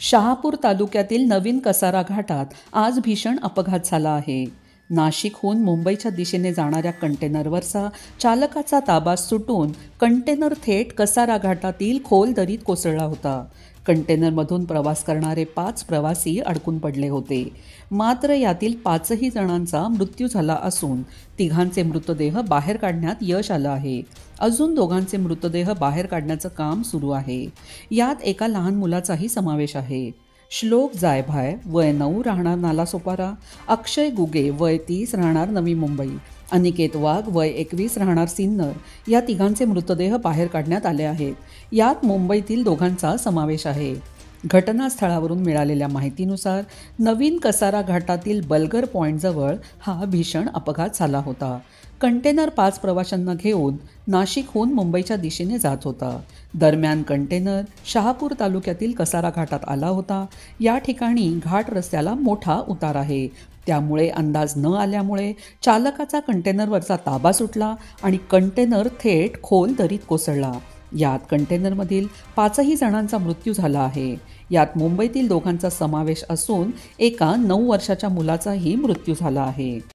शहापूर तालुक्यातील नवीन कसारा घाटात आज भीषण अपघात झाला आहे. नाशिकहून मुंबईच्या दिशेने जाणाऱ्या कंटेनरवरचा चालकाचा ताबा सुटून कंटेनर थेट कसारा घाटातील खोल दरीत कोसळला होता. कंटेनरमधून प्रवास करणारे 5 प्रवासी अडकून पडले होते. मात्र यातील 5ही जणांचा मृत्यू झाला असून तिघांचे मृतदेह बाहेर काढण्यात यश आलं आहे. अजून 2घांचे मृतदेह बाहेर काढण्याचं काम सुरू आहे. यात एका लहान मुलाचाही समावेश आहे. श्लोक जायभाय वय 9 राहणार नालासोपारा, अक्षय गुगे वय 30 राहणार नवी मुंबई, अनिकेत वाघ वय 21 राहणार सिन्नर या तिघांचे मृतदेह बाहेर काढण्यात आले आहेत. यात मुंबईतील 2घांचा समावेश आहे. घटनास्थळावरून मिळालेल्या माहितीनुसार नवीन कसारा घाटातील बलगर पॉईंटजवळ हा भीषण अपघात झाला होता. कंटेनर 5 प्रवाशांना घेऊन नाशिकहून मुंबईच्या दिशेने जात होता. दरम्यान कंटेनर शहापूर तालुक्यातील कसारा घाटात आला होता. या ठिकाणी घाट रस्त्याला मोठा उतार आहे. त्यामुळे अंदाज न आल्यामुळे चालकाचा कंटेनरवरचा ताबा सुटला आणि कंटेनर थेट खोल दरीत कोसळला. यात कंटेनरमधील 5ही जणांचा मृत्यू झाला आहे. यात मुंबईतील 2घांचा समावेश असून एका 9 वर्षाच्या मुलाचाही मृत्यू झाला आहे.